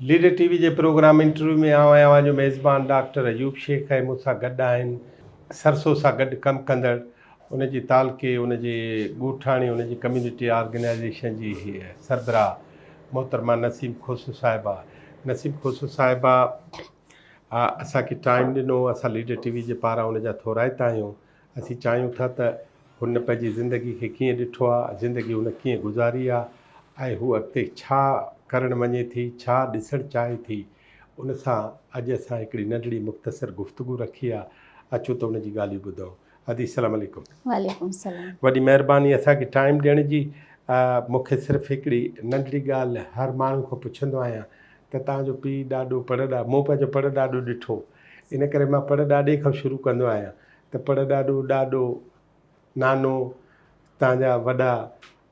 Leader TV जे programme interview में आवां जो मेज़बान डॉक्टर अयूब शेख है मूंसां गॾु आहिनि सरसो सां गॾु कमु कंदड़ उनजी तालके उनजे ॻोठाणी उनजी कम्यूनिटी ऑर्गेनाइजेशन जी सरबराह मोहतरमा नसीम खोसू साहिबा। नसीम खोसू साहिबा असांखे टाइम ॾिनो, असां लीडर टीवी जे पारां उनजा थोराइता आहियूं। असीं चाहियूं था त हुन पंहिंजी ज़िंदगी खे कीअं ॾिठो आहे, ज़िंदगी हुन कीअं गुज़ारी आहे ऐं हू अॻिते छा करणु वञे थी, छा ॾिसणु चाहे थी। उन सां अॼु असां हिकिड़ी नंढड़ी मुख़्तसर गुफ़्तगू रखी आहे। अचो त उनजी ॻाल्हियूं ॿुधूं। हादी अस्सलाम वालेकुम। वालेकुम सलाम। वॾी महिरबानी असांखे टाइम ॾियण जी। मूंखे सिर्फ़ु हिकिड़ी नंढड़ी ॻाल्हि हर माण्हू खां पुछंदो आहियां त तव्हांजो पीउ ॾाढो मूं पंहिंजो परॾाॾो ॾिठो, इन करे मां परॾाॾे खां शुरू कंदो आहियां त परॾाॾो, ॾाॾो, नानो, तव्हांजा वॾा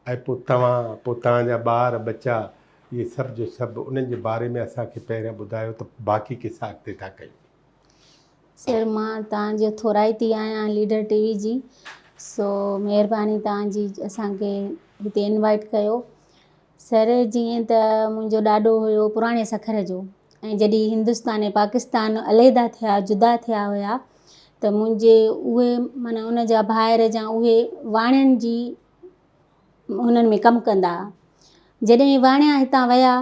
ऐं पोइ तव्हां, पोइ तव्हांजा ॿार बच्चा, इहे सभु जो सभु उन्हनि जे बारे में असांखे पहिरियां ॿुधायो त बाक़ी किसा अॻिते था कयूं। सर मां तव्हांजो थोराइती आहियां लीडर टीवी जी, सो महिरबानी तव्हांजी असांखे हिते इनवाइट कयो। सर जीअं त मुंहिंजो ॾाॾो हुयो पुराणे सखर जो, ऐं जॾहिं हिंदुस्तान ऐं पाकिस्तान अलहदा थिया, जुदा थिया हुया, त मुंहिंजे उहे माना उन जा भाइर जा उहे वाणियुनि जी हुननि में कमु कंदा। जॾहिं वाणिया हितां विया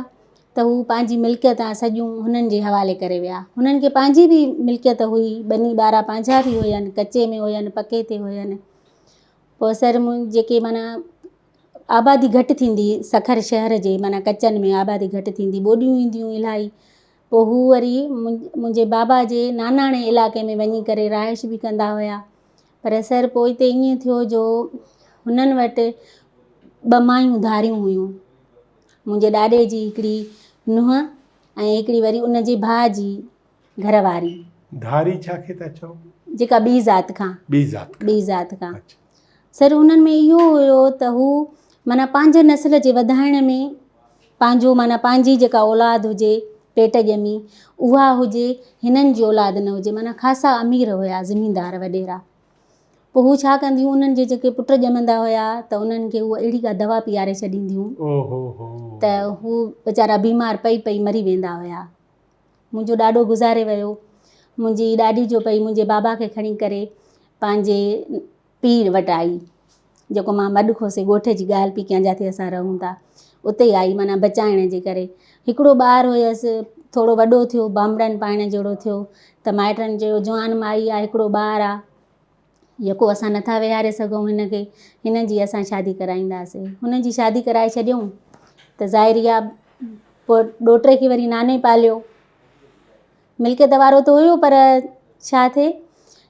त हू पंहिंजी मिल्कियत सॼियूं हुननि जे हवाले करे विया। हुननि खे पंहिंजी बि मिल्कियत हुई, ॿनी ॿारहं पंहिंजा बि हुयनि, कचे में हुयनि, पके ते हुयनि। पोइ सर जेके माना आबादी घटि थींदी सखर शहर जे, माना कचनि में आबादी घटि थींदी, ॿोॾियूं ईंदियूं इलाही। पोइ हू वरी मुंहिंजे बाबा जे नानाणे इलाइक़े में वञी करे रहाइश बि कंदा हुया। पर सर पोइ हिते ईअं थियो जो हुननि वटि 2 मायूं धारियूं हुयूं, मुंहिंजे ॾाॾे जी हिकिड़ी नुंहुं ऐं हिकिड़ी वरी उनजे भाउ जी घरवारी। धारी छा खे था चओ? जेका ॿी ज़ात खां। ॿी ज़ात खां। सर हुननि में इहो हुयो त हू माना पंहिंजे नस्ल जे वधाइण में पंहिंजो माना पंहिंजी जेका औलाद हुजे पेट ॼमी उहा हुजे, हिननि जी औलाद न हुजे, माना ख़ासा अमीर हुया, ज़मींदार वॾेरा। पोइ हू छा कंदियूं, उन्हनि जे जेके पुट ॼमंदा हुया त उन्हनि खे उहा अहिड़ी का दवा पीआरे छॾींदियूं त हू वीचारा बीमार पई मरी वेंदा हुया। मुंहिंजो ॾाॾो गुज़ारे वियो। मुंहिंजी ॾाॾी जो पई मुंहिंजे बाबा खे खणी करे पंहिंजे पीउ वटि आई, जेको मां मॾखोसे ॻोठ जी ॻाल्हि पई कयां जिते असां रहूं था, उते आई माना बचाइण जे करे। हिकिड़ो ॿारु हुयसि, थोरो वॾो थियो, बामड़नि पाइण जहिड़ो थियो, त माइटनि चयो जवान माई आहे, हिकिड़ो ॿारु आहे, यको असां नथा विहारे सघूं हिनखे, हिन जी असां शादी कराईंदासीं। हुन जी शादी कराए छॾियूं त ज़ाहिरी आहे पोइ ॾोहिटे खे वरी नाने पालियो। मिल्कियत वारो त हुयो पर छा थिए,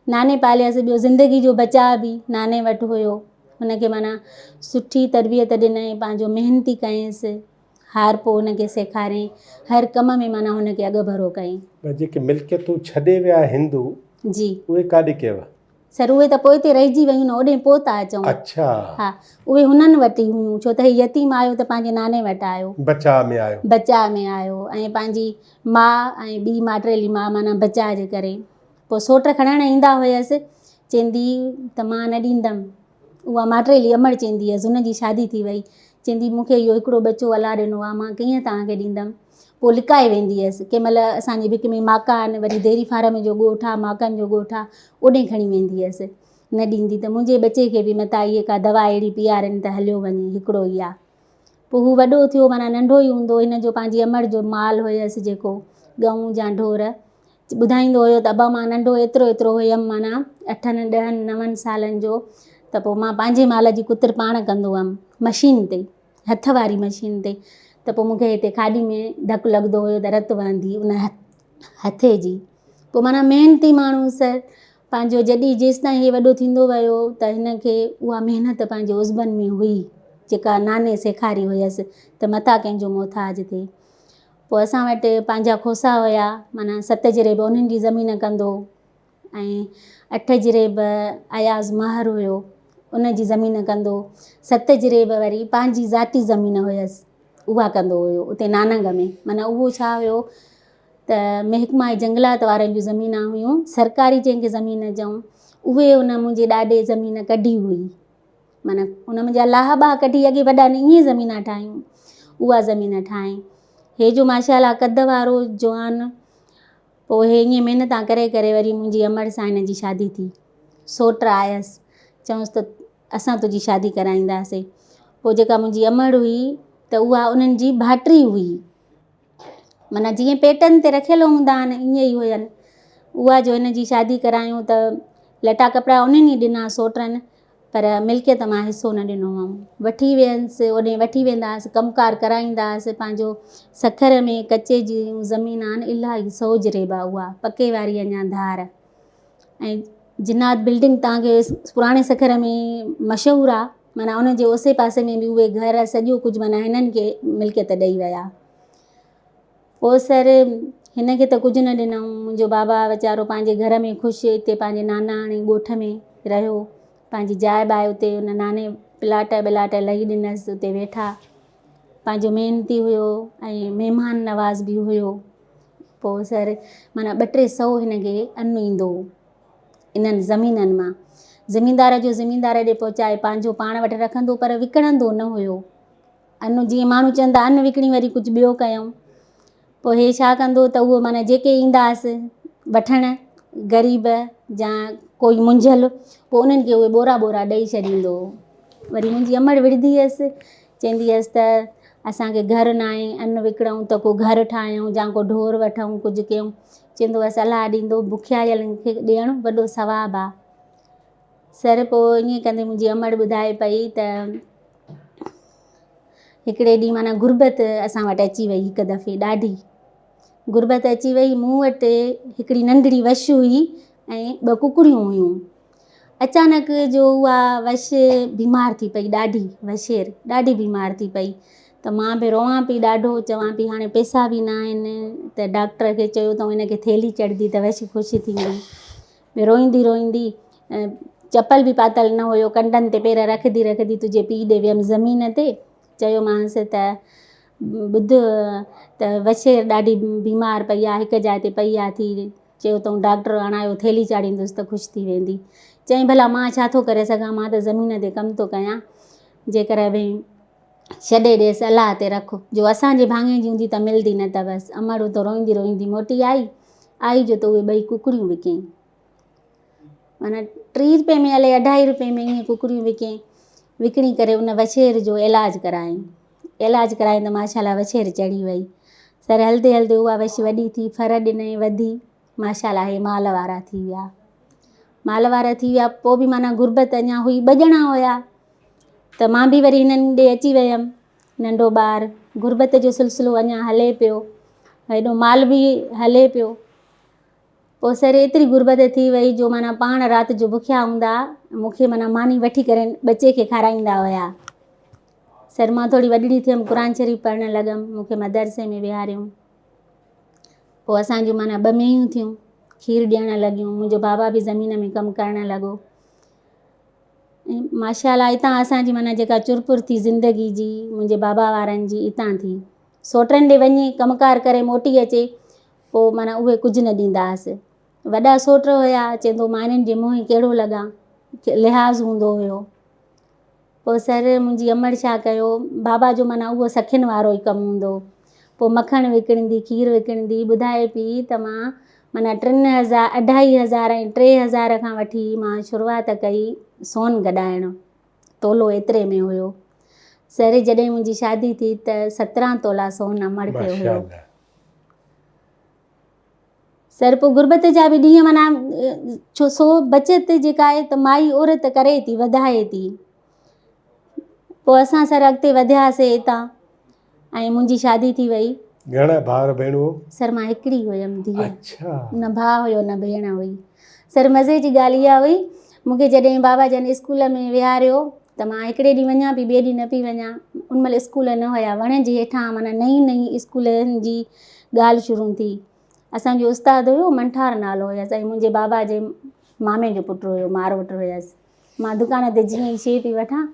नाने पालियसि। ॿियो ज़िंदगी जो बचाव बि नाने वटि हुयो। हुनखे माना सुठी तरबियत ॾिनई, पंहिंजो महिनती कयसि, हार पोइ हुनखे सेखारियईं, हर कम में माना हुनखे अॻु भरो कयईं। जेके मिल्कियतूं छॾे विया हिंदू जी उहे काॾे कयव? सर उहे त पोइ हिते रहिजी वियूं न, ओॾे पोइ था अचूं। अच्छा। हा, उहे हुननि वटि ई हुयूं, छो त हे यतीम आयो त पंहिंजे नाने वटि आयो, बचाव में आयो, ऐं पंहिंजी माउ ऐं ॿी माटेली माउ माना बचाव जे करे। पोइ सोट खणण ईंदा हुयसि, चवंदी त मां न ॾींदमि। उहा माटेली अमड़ चवंदी हुयसि, हुनजी शादी थी वई, चवंदी मूंखे इहो हिकिड़ो बचो अलाह ॾिनो आहे, मां कीअं तव्हांखे ॾींदमि। पोइ लिकाए वेंदी हुयसि। कंहिं महिल असांजे विक में माका आहिनि, वरी डेरी फार्म जो ॻोठु आहे, माकनि जो ॻोठु आहे, ओॾे खणी वेंदी हुयसि। न ॾींदी त मुंहिंजे बचे खे बि मता इहे का दवा अहिड़ी पीआरनि त हलियो वञे, हिकिड़ो ई आहे। पोइ हू वॾो थियो, माना नंढो ई हूंदो, हिन जो पंहिंजी अमड़ जो माल हुयसि जेको ॻऊं या ढोर, ॿुधाईंदो हुयो त अबा मां नंढो एतिरो हुयमि, माना 8, 10, 9 सालनि जो, त पोइ मां पंहिंजे माल जी कुतिर पाण कंदो हुअमि, मशीन ते, हथ वारी मशीन ते। त पोइ मूंखे हिते खाॾी में धकु लॻंदो हुयो त रत वहंदी उन हथे जी। पोइ माना महिनती माण्हू सर पंहिंजो जॾहिं जेसिताईं इहे वॾो थींदो वियो त हिनखे उहा महिनत पंहिंजे उज़बनि में हुई, जेका नाने सेखारी हुयसि त मथां कंहिंजो मोहताज थिए। पोइ असां वटि पंहिंजा खोसा हुया, माना 7 जरेब उन्हनि जी ज़मीन कंदो, ऐं 8 जरेब अयाज़ महर हुयो, उन जी ज़मीन कंदो, 7 जरेब वरी पंहिंजी ज़ाती ज़मीन हुयसि, उहा कंदो हुयो उते नानंग में। माना उहो छा हुयो त महकमा जंगलात वारनि जूं ज़मीन हुयूं, सरकारी जंहिंखे ज़मीन चऊं, उहे उन मुंहिंजे ॾाॾे ज़मीन कढी हुई, माना उन मुंहिंजा लाहबा कढी अॻे वॾा ईअं ज़मीन ठाहियूं, उहा ज़मीन ठाही। हे जो माशाल्लाह कद वारो जवान, पोइ हे ईअं महिनतां करे करे वरी मुंहिंजी अमड़ सां हिन जी शादी थी। सोट आयसि, चयूंसि त असां तुंहिंजी शादी कराईंदासीं। पोइ जेका मुंहिंजी अमड़ हुई त उहा उन्हनि जी भाइटी हुई, माना जीअं पेटनि ते रखियल हूंदा आहिनि ईअं ई हुयनि। उहा जो हिन जी शादी करायूं त लटा कपिड़ा उन्हनि ई ॾिना सोटनि, पर मिल्कियत मां हिसो न ॾिनो हुअमि। वठी वियसि, ओॾे वठी वेंदा हुआसीं, कमकार कराईंदा हुआसीं। पंहिंजो सखर में कचे जी ज़मीन आहिनि, इलाही सोज रेबा, उहा पके वारी अञा धार। ऐं जिनात बिल्डिंग तव्हांखे पुराणे सखर में मशहूरु आहे, माना उनजे ओसे पासे में बि उहे घर सॼो कुझु माना हिननि खे मिल्कियत ॾेई विया। पोइ सर हिन खे त कुझु न ॾिनऊं। मुंहिंजो बाबा वीचारो पंहिंजे घर में ख़ुशि हिते पंहिंजे नानाणे ॻोठ में रहियो, पंहिंजी जाइ बाहि उते उन नाने प्लाट लही ॾिनसि, उते वेठा। पंहिंजो महिनती हुयो ऐं महिमान नवाज़ बि हुयो। पोइ सर माना 200-300 हिन खे अनु ईंदो इन्हनि ज़मीननि मां। ज़मींदार जो ज़मींदार ॾे पहुचाए, पंहिंजो पाण वटि रखंदो पर विकिणंदो न हुयो अनु। जीअं माण्हू चवंदा अनु विकिणी वरी कुझु ॿियो कयूं। पोइ हे छा कंदो त उहो माना जेके ईंदा हुआसि वठणु, ग़रीब या कोई मुंझल, पोइ उन्हनि खे उहे बोरा बोरा ॾेई छॾींदो। वरी मुंहिंजी अमड़ विढ़ंदी हुअसि, चवंदी हुअसि त असांखे घरु न आहे, अनु विकिणूं त को घरु ठाहियूं या को ढोर वठूं, कुझु कयूं। चवंदो हुअसि सलाह ॾींदो, बुखियालनि खे ॾियणु वॾो सवाबु आहे। सर पोइ ईअं कंदे मुंहिंजी अमड़ ॿुधाए पई त हिकिड़े ॾींहुं माना गुरबत असां वटि अची वई, हिकु दफ़े ॾाढी गुरबत अची वई। मूं वटि हिकिड़ी नंढड़ी वछ हुई ऐं 2 कुकड़ियूं हुयूं। अचानक जो उहा वछ बीमार थी पई, ॾाढी वछेर ॾाढी बीमार थी पई। त मां बि रोवां पई ॾाढो, चवां पई हाणे पैसा बि न आहिनि, त डॉक्टर खे चयो अथऊं हिनखे थेली चढ़ंदी त वछ ख़ुशि थींदी। रोईंदी रोईंदी, चपल बि पातल न हुयो, कंडनि ते पेर रखंदी रखंदी तुंहिंजे पीउ ॾे वियमि ज़मीन ते। चयोमांसि त ॿुध त वछेर ॾाढी बीमार पई आहे, हिकु जाइ ते पई आहे थी। चयो अथऊं डॉक्टर अणायो थेली चाढ़ींदुसि त ख़ुशि थी वेंदी। चईं भला मां छा थो करे सघां, मां त ज़मीन ते कमु थो कयां, जेकर भई छॾे ॾेसि अलाह ते रखो, जो असांजे भाङे जी हूंदी त मिलंदी न त बसि। अमड़ त रोईंदी रोईंदी मोटी आई जो त उहे 2 कुकड़ियूं विकियईं, माना 3 रुपए में अलाए 2.5 रुपए में ईअं कुकड़ियूं विकियईं। विकिणी करे उन वछेर जो इलाजु करायईं। इलाजु करायईं त माशाल्लाह वछेर चढ़ी वई। सर हलंदे हलंदे उहा वछ वॾी थी, फर ॾिनई, वधी, माशाल्लाह हे माल वारा थी विया। माल वारा थी विया। पोइ बि माना गुरबत अञा हुई, 2 ॼणा हुया, त मां बि वरी हिननि ॾे अची वियमि, नंढो ॿारु। गुरबत जो सिलसिलो अञा हले पियो, हेॾो माल बि हले पियो। पोइ सर एतिरी गुरबत थी वई जो माना पाण राति जो बुखिया हूंदा, मूंखे माना मानी वठी करे बचे खे खाराईंदा हुया। सर मां थोरी वॾड़ी थियमि, क़ुर शरीफ़ पढ़णु लॻमि, मूंखे मदरसे में विहारियऊं। पोइ असांजूं माना 2 मेंहियूं थियूं, खीरु ॾियणु लॻियूं। मुंहिंजो बाबा बि ज़मीन में कमु करणु लॻो। ऐं माशाल्लाह हितां असांजी माना जेका चुरपुर थी ज़िंदगी जी, मुंहिंजे बाबा वारनि जी हितां थी। सोटनि ॾे वञे कमुकार करे मोटी अचे, पोइ माना उहे कुझु न ॾींदा हुआसीं। वॾा सोट हुया, चवंदो मां हिननि जे मुंहुं कहिड़ो लॻां, लिहाज़ हूंदो हुयो। पोइ सर मुंहिंजी अमड़ छा कयो, बाबा जो माना उहो सखियुनि वारो ई कमु हूंदो। पोइ मखणु विकिणंदी, खीरु विकिणंदी। ॿुधाए पई त माना 3000, 2500 ऐं 3000 खां वठी मां शुरूआत कई सोन गॾाइणु, तोलो एतिरे में हुयो। सर जॾहिं मुंहिंजी शादी थी त 17 तोला सोन अमड़ खे हुयो। सर पोइ गुरबत जा बि ॾींहं माना छो सो बचति जेका आहे त माई औरत करे थी, वधाए थी। पोइ असां सर अॻिते वधियासीं हितां, ऐं मुंहिंजी शादी थी वई। घणा भाउर भेणूं? सर मां हिकिड़ी हुयमि धीअ। अच्छा। न भाउ हुयो न भेण हुई। सर मज़े जी ॻाल्हि इहा हुई, मूंखे जॾहिं बाबा जन स्कूल में विहारियो त मां हिकिड़े ॾींहुं वञा पई, ॿिए ॾींहुं न पई वञा। उन महिल स्कूल न हुया, वण जे हेठां माना नईं स्कूलनि जी ॻाल्हि शुरू थी। असांजो उस्तादु हुयो, मंठार नालो हुयसि, ऐं मुंहिंजे बाबा जे मामे जो पुटु हुयो, मारवटु हुयसि। मां दुकान ते जीअं ई शइ पई वठां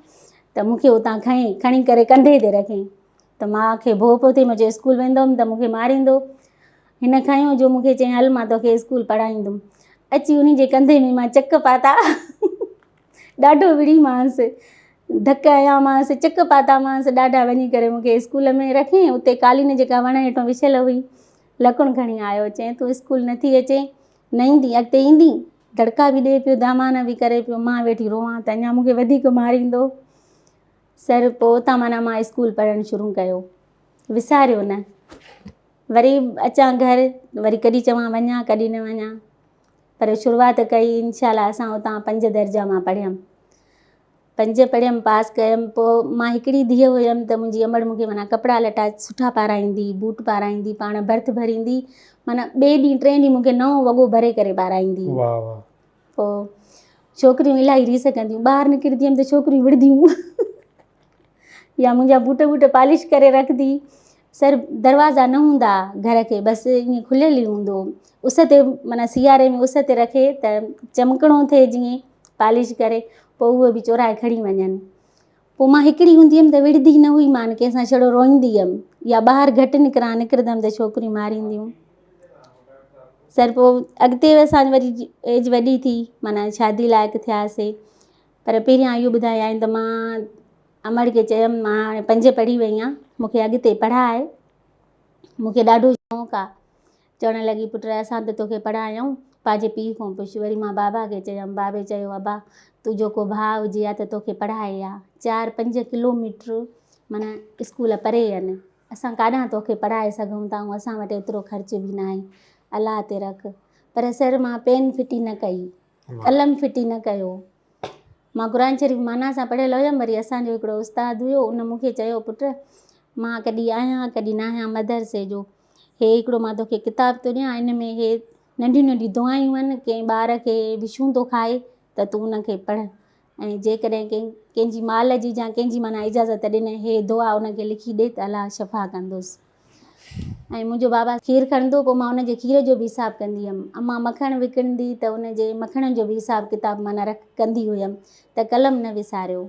त मूंखे उतां खणी करे कंधे ते रखियईं। त मूंखे भउ पियो थिए, मुंहिंजो स्कूल वेंदो हुअमि त मूंखे मारींदो। हिन खयों जो मूंखे चयईं हल मां तोखे स्कूल पढ़ाईंदुमि। अची उन जे कंधे में मां चक पाता ॾाढो विड़ीमांसि। धक हयांमांसि चिक पातामांसि ॾाढा वञी करे मूंखे स्कूल में रखी उते कालीन जेका वण हेठां विछियल हुई लकुणु खणी आयो चईं तूं स्कूल नथी अचे न ईंदी अॻिते ईंदी दड़का बि ॾिए पियो दामान बि करे पियो मां वेठी रोवां त अञा मूंखे वधीक मारींदो सर पोइ उतां माना मां स्कूल पढ़णु शुरू कयो विसारियो न वरी अचां घर वरी कॾहिं चवां वञा कॾहिं न वञा पर शुरूआति कई इंशाल्लाह असां उतां 5 दर्जा मां पढ़ियमि 5 पढ़ियमि पास कयमि पोइ मां हिकिड़ी धीअ हुयमि त मुंहिंजी अमड़ मूंखे माना कपिड़ा लटा सुठा पाराईंदी बूट पाराईंदी पाण भर्थ भरींदी माना ॿिए ॾींहुं 3 ॾींहुं मूंखे नओं वॻो भरे करे पाराईंदी पोइ छोकिरियूं इलाही रीस कंदियूं ॿाहिरि निकिरंदी हुयमि त छोकिरियूं विड़दियूं या मुंहिंजा बूट पॉलिश करे रखंदी सर दरवाज़ा न हूंदा घर खे बसि ईअं खुलियल ई हूंदो उस ते माना सियारे में उस ते रखे त चमकणो थिए जीअं पॉलिश करे पोइ उहे बि चोराए खणी वञनि पोइ मां हिकिड़ी हूंदी हुयमि त विड़दी न हुई मां कंहिंसां छड़ो रोईंदी हुयमि या ॿाहिरि घटि निकिरंदमि त छोकिरियूं मारींदियूं सर पोइ अॻिते असांजी वरी एज वॾी थी माना शादी लाइक़ु थियासीं पर पहिरियां इहो ॿुधायां त मां अमड़ खे चयमि मां हाणे 5 पढ़ी वई आहियां मूंखे अॻिते पढ़ाए मूंखे ॾाढो शौक़ु आहे चवणु लॻी पुट असां त तोखे पढ़ायूं पंहिंजे पीउ खां पुछ वरी मां बाबा खे चयमि बाबे चयो अबा तुंहिंजो को भाउ हुजे या त तोखे पढ़ाए आहे 4-5 किलोमीटर माना स्कूल परे आहिनि असां काॾां तोखे पढ़ाए सघूं था ऐं असां वटि एतिरो ख़र्च बि न आहे अलाह ते रख पर सर मां पेन फिटी न कई कलम फिटी न कयो मां क़ुर शरीफ़ माना सां पढ़ियल हुयमि वरी असांजो हिकिड़ो उस्तादु हुयो उन मूंखे चयो पुट मां कॾहिं आहियां कॾहिं न आहियां मदरसे जो हे हिकिड़ो मां तोखे किताब थो ॾियां इन में हे नंढियूं नंढियूं दुआयूं आहिनि कंहिं ॿार खे विछूं थो खाए त तूं उनखे पढ़ ऐं जेकॾहिं कंहिंजी माल जी या कंहिंजी माना इजाज़त ॾिने हे दुआ उनखे लिखी ॾे त अलाह शफ़ा कंदुसि ऐं मुंहिंजो बाबा खीरु खणंदो पोइ मां उनजे खीर जो बि हिसाबु कंदी हुयमि अम्मा मखणु विकिणंदी त उनजे मखणनि जो बि हिसाबु किताबु माना कंदी हुयमि त कलम न विसारियो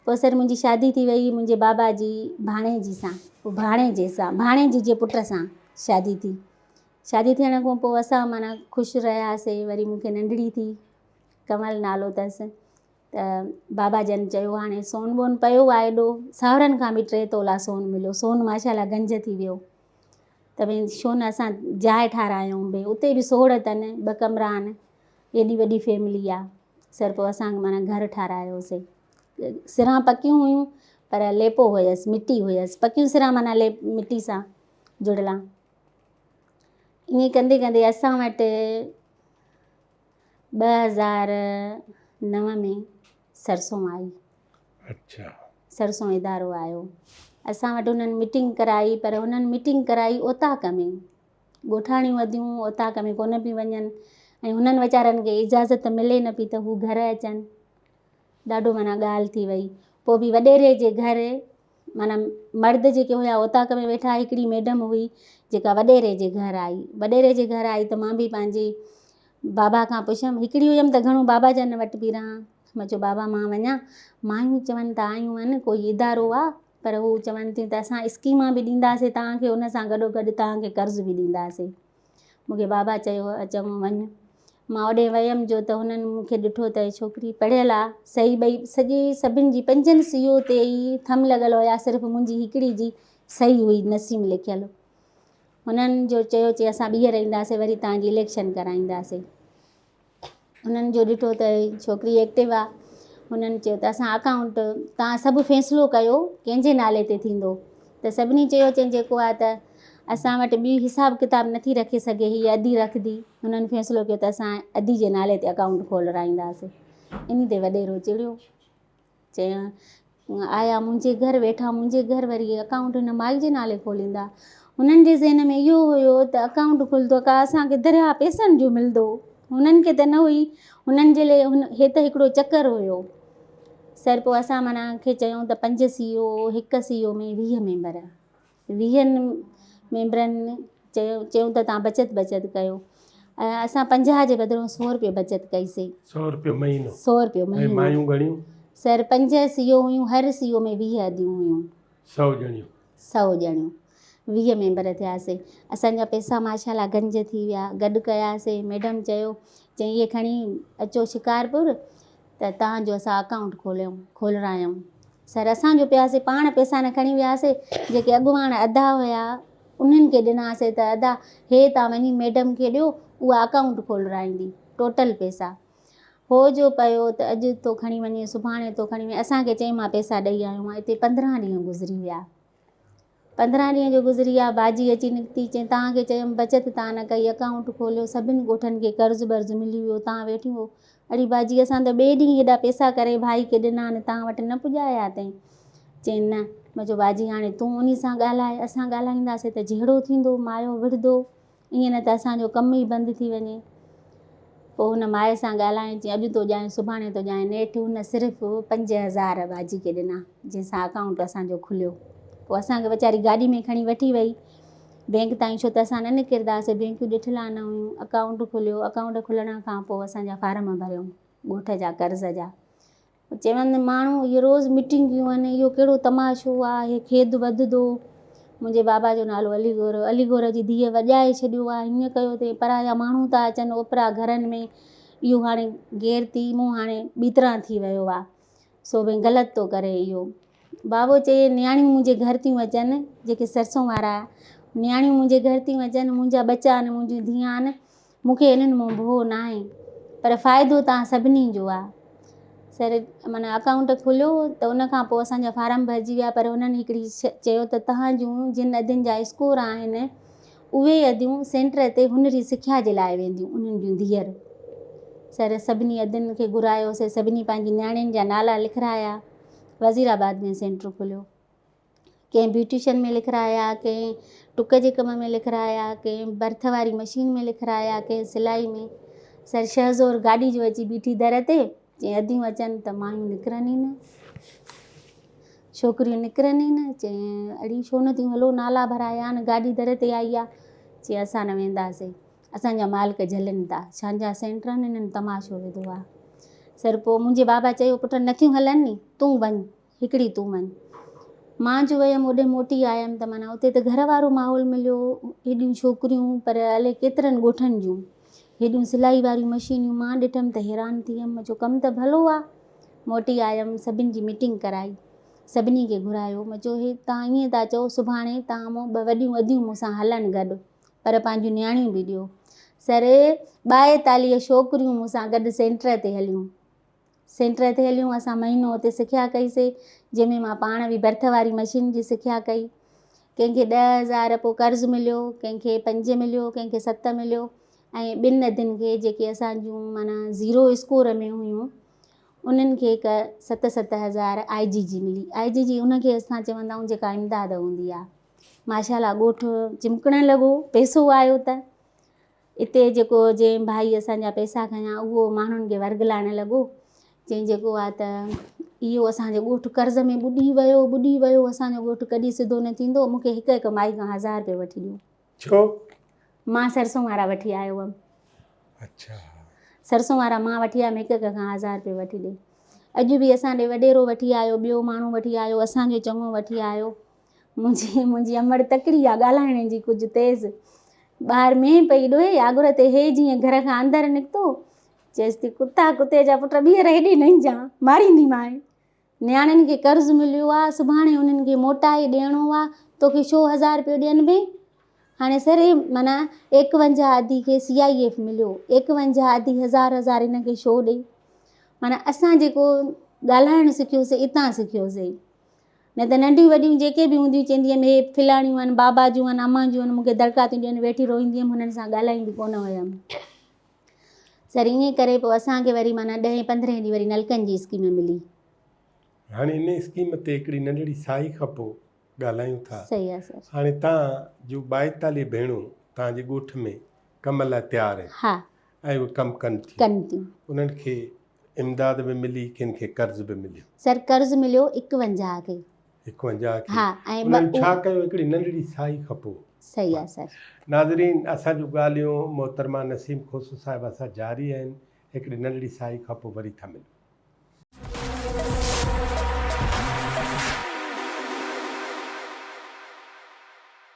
पोइ सर मुंहिंजी शादी थी वई मुंहिंजे बाबा जी भाणेजी सां भाणेजी जे पुट सां शादी थी शादी थियण खां पोइ असां माना ख़ुशि रहियासीं वरी मूंखे नंढड़ी थी कमल नालो अथसि त बाबा जन चयो हाणे सोन वोन पियो आहे एॾो साहुरनि खां बि 3 तोला सोन मिलियो सोन माशाल्लाह गंज थी वियो त भई छो न असां जाइ ठारायूं भई उते बि सोड़ अथनि 2 कमरा आहिनि एॾी वॾी फैमिली आहे सर पोइ असां माना घरु ठारायोसीं सिरां पकियूं हुयूं पर लेपो हुयसि मिटी हुयसि पकियूं सिरां माना मिटी सां जुड़ियलु ईअं कंदे कंदे असां वटि 2009 में सरसों आई अच्छा सरसों इदारो आयो असां वटि उन्हनि मीटिंग कराई पर उन्हनि मीटिंग कराई ओताक में ॻोठाणियूं वधियूं ओताक में कोन पियूं वञनि ऐं हुननि वीचारनि खे इजाज़त मिले न पई त हू घर अचनि ॾाढो माना ॻाल्हि थी वई पोइ बि वॾेरे जे घर माना मर्द जेके हुया ओताक में वेठा हिकिड़ी मैडम हुई जेका वॾेरे जे घर आई वॾेरे जे घर आई त मां बि पंहिंजे बाबा खां पुछियमि हिकिड़ी हुयमि त घणो बाबा जन वटि बि रहां मां चयो बाबा मां वञा मायूं चवनि त आयूं आहिनि कोई इदारो आहे पर हू चवनि थियूं त असां स्कीमां बि ॾींदासीं तव्हांखे हुन सां गॾोगॾु तव्हांखे कर्ज़ बि ॾींदासीं मूंखे बाबा चयो चङो वञु मां होॾे वियमि जो त हुननि मूंखे ॾिठो त छोकिरी पढ़ियल आहे सही ॿई सभिनि जी 5 सीओ ते ई थम लॻल हुया सिर्फ़ु मुंहिंजी हिकिड़ी जी सही हुई नसीम लिखियलु हुननि जो चयो चई असां ॿीहर ईंदासीं वरी तव्हांजी इलेक्शन कराईंदासीं हुननि जो ॾिठो त छोकिरी एक्टिव आहे हुननि चयो त असां अकाउंट तव्हां सभु फ़ैसिलो कयो कंहिंजे नाले ते थींदो त सभिनी चयो चई जेको आहे त असां वटि ॿी हिसाबु किताबु नथी रखे सघे हीअ अधी रखंदी हुननि फ़ैसिलो कयो त असां अधी जे नाले ते अकाउंट खोलाईंदासीं इन ते वॾेरो चिड़ियो चयो आया मुंहिंजे घर वेठा मुंहिंजे घर वरी अकाउंट हिन माई जे नाले खोलींदा हुननि जे ज़हन में इहो हुयो त अकाउंट खुलंदो का असांखे दरिया पैसनि जो मिलंदो हुननि खे त न हुई हुननि जे लाइ हे त हिकिड़ो चकर हुयो सर पोइ असां माना खे चयूं त 5 सीओ 1 सीओ में 20 मेंबर 20 मेंबरनि चयूं त तव्हां बचत कयो असां 50 जे बदिरां 100 रुपयो बचत कईसीं 100 रुपयो महीनो 100 रुपयो महीनो मायूं घणियूं सर 5 सीओ हुयूं हर सीओ में 20 अदियूं हुयूं 100 ॼणियूं 100 ॼणियूं 20 मेंबर थियासीं असांजा पैसा माशाल्लाह गंज थी विया गॾु कयासीं मैडम चई इहे खणी अचो शिकारपुर त त तव्हांजो असां अकाउंट खोलायूं। सर असांजो पियासीं, पाण पैसा न खणी वियासीं, जेके अॻुवाण अदा हुया उन्हनि खे ॾिनासीं त अदा हे तव्हां वञी मैडम खे ॾियो, उहा अकाउंट खोलाईंदी, टोटल पैसा हो जो पियो त अॼु तो खणी वञे, सुभाणे तो खणी वञे। असांखे चई मां पैसा ॾेई आयो मां, हिते 15 ॾींहं गुज़री विया। 15 ॾींहं जो गुज़री विया, भाॼी अची निकिती, चई तव्हांखे चयमि बचति तव्हां न कई, अकाउंट खोलियो, सभिनि ॻोठनि खे कर्ज़ु बर्ज़ु मिली वियो, तव्हां वेठी हो। अड़ी भाॼी असां त ॿिए ॾींहुं हेॾा पैसा करे भाई खे ॾिना आहिनि, तव्हां वटि न पुॼाया अथई। चई न, मां चयो भाॼी हाणे तूं उन सां ॻाल्हाए, असां ॻाल्हाईंदासीं त जहिड़ो थींदो, मायो विढ़ंदो, ईअं न त असांजो कमु ई बंदि थी वञे। पोइ हुन माए सां ॻाल्हाइण, चई अॼु तो ॼाए सुभाणे तो ॼाए, नेठि हुन सिर्फ़ु 5,000 भाॼी खे ॾिना, जंहिंसां अकाउंट असांजो खुलियो। पोइ असांखे वीचारी गाॾी में खणी वठी वई बैंक ताईं, छो त असां न निकिरंदासीं, बैंकूं ॾिठल न हुयूं। अकाउंट खुलियो, अकाउंट खुलण खां पोइ असांजा फार्म भरियूं ॻोठ जा कर्ज़ जा। चवनि माण्हू इहो रोज़ु मीटिंगियूं आहिनि, इहो कहिड़ो तमाशो आहे, हे खेदु वधंदो। मुंहिंजे बाबा जो नालो अलीगोर जी धीअ वॼाए छॾियो आहे, हीअं कयो अथई, पराया माण्हू था अचनि ओपरा घरनि में, इहो हाणे गैर थी, मूं हाणे ॿीतरा थी वियो आहे, सो भई ग़लति थो करे इहो। बाबो चए नियाणियूं मुंहिंजे घर थियूं अचनि, जेके सरसों वारा, नियाणियूं मुंहिंजे घर थियूं अचनि, मुंहिंजा बच्चा आहिनि, मुंहिंजियूं धीअ आहिनि, मूंखे इन्हनि मां भउ न आहे, पर फ़ाइदो तव्हां सभिनी जो आहे। सर माना अकाउंट खुलियो त उन खां पोइ असांजा फार्म भरिजी विया, पर उन्हनि हिकिड़ी चयो त तव्हां जूं जिन अदियुनि जा स्कोर आहिनि, उहे अदियूं सेंटर ते हुनरी सिख्या जे लाइ वेंदियूं, उन्हनि जूं धीअर। सर सभिनी अदियुनि खे घुरायोसीं, सभिनी पंहिंजी नियाणियुनि जा नाला लिखाया, वज़ीराबाद में सेंटर खुलियो। कंहिं ब्यूटिशन में लिखाया, कंहिं टुक जे कम में लिखाया, कंहिं बर्थ वारी मशीन में लिखाया, कंहिं सिलाई में। सर शहज़ोर गाॾी जो अची बीठी दर ते, चई अदियूं अचनि त मायूं निकिरनि ई न, छोकिरियूं निकिरनि ई न। चई अड़ी छो न थियूं, हलो नाला भराया आहिनि, गाॾी दर ते आई आहे। चई असां न वेंदासीं, असांजा मालिक झलनि था, छांजा सेंटर आहिनि, इन्हनि तमाशो विधो आहे। सर पोइ मुंहिंजे बाबा चयो पुट नथियूं हलनि नी, तूं वञ, हिकिड़ी तूं वञ। मां जो वियमि होॾे मोटी आयमि त माना उते त घर वारो माहौल मिलियो, हेॾियूं छोकिरियूं, पर अलाए केतिरनि ॻोठनि जूं, हेॾियूं सिलाई वारियूं मशीनियूं, मां ॾिठमि त हैरान थी वियमि, जो कमु त भलो आहे। मोटी आयमि, सभिनि जी मीटिंग कराई, सभिनी खे घुरायो, मां चयो हे तव्हां ईअं था चओ, सुभाणे तव्हां मूं 2 वॾियूं अदियूं मूंसां हलनि गॾु, पर पंहिंजियूं नियाणियूं बि ॾियो। सर 42 छोकिरियूं मूंसां गॾु सेंटर ते हलियूं, सेंटर ते हलियूं। असां महीनो हुते सिख्या कईसीं, जंहिंमें मां पाण बि बर्थ वारी मशीन जी सिख्या कई। कंहिंखे 10,000 पोइ कर्ज़ु मिलियो, कंहिंखे 5 मिलियो, कंहिंखे 7 मिलियो। ऐं 2 अदियुनि खे जेके असां जूं माना 0 स्कोर में हुयूं, उन्हनि खे हिकु 7,000 IGG मिली। IGG उनखे असां चवंदा आहियूं जेका इमदाद हूंदी आहे। माशाला ॻोठु चिमकण लॻो, पैसो आयो त। हिते जेको जंहिं भाई असांजा पैसा खयां, उहो माण्हुनि खे वर्गलाइण लॻो, चई जेको आहे त इहो असांजो ॻोठु कर्ज़ में ॿुॾी वियो, असांजो ॻोठु कॾहिं सिधो न थींदो, मूंखे हिकु माई खां 1000 रुपया वठी ॾियो। छो? मां सरसों वारा वठी आयो हुअमि। अच्छा, सरसों वारा मां वठी आयमि, हिकु खां 1000 रुपया वठी ॾे। अॼु बि असां ॾे वॾेरो वठी आयो, ॿियो माण्हू वठी आयो, असांजो चङो वठी आयो। मुंहिंजी अमड़ तकड़ी आहे ॻाल्हाइण जी, कुझु तेज़। ॿाहिरि में पई ॾोहे आगुर ते, हे जीअं घर खां अंदरि निकितो, चएसि थी कुता कुते जा पुट ॿीहर हेॾे न ईंजा, मारींदीमांइ। नियाणियुनि खे कर्ज़ु मिलियो आहे, सुभाणे उन्हनि खे मोटाए ॾियणो आहे, तोखे छो 1000 रुपयो ॾियनि भई। हाणे सर माना 51 अदी खे CIF मिलियो, 51 अदी 1000 हिनखे छो ॾे। माना असां जेको ॻाल्हाइणु सिखियोसीं, इतां सिखियोसीं। न त नंढियूं वॾियूं जेके बि हूंदियूं, चवंदी हुअमि हे फिलाणियूं आहिनि, बाबा जूं आहिनि, अम्मा जूं आहिनि, मूंखे दड़का थियूं ॾियनि, वेठी रोईंदी हुअमि, हुननि सां ॻाल्हाईंदी कोन हुयमि। सर ईअं करे पोइ असांखे वरी माना 10-15 ॾींहं वरी नलकनि जी स्कीम मिली। हाणे इन स्कीम ते हिकिड़ी नंढड़ी साई खां पोइ ॻाल्हायूं था। सही आहे सर। हाणे तव्हां जो 42 भेणूं तव्हांजे ॻोठ में कम लाइ तयारु आहिनि, हा, ऐं उहे कमु कनि थियूं, उन्हनि खे इमदाद बि मिली, किन खे कर्ज़ु बि मिलियो। सर कर्ज़ु मिलियो 51 खे। 51 खे। हा, ऐं उन्हनि छा कयो, हिकिड़ी नंढड़ी साई खां पोइ। सही आहे सर। नाज़रीन, असां जूं ॻाल्हियूं मोहतरमा नसीम खोसो साहिब सां जारी आहिनि। हिकिड़ी नंढड़ी साई खां पोइ वरी था मिलूं।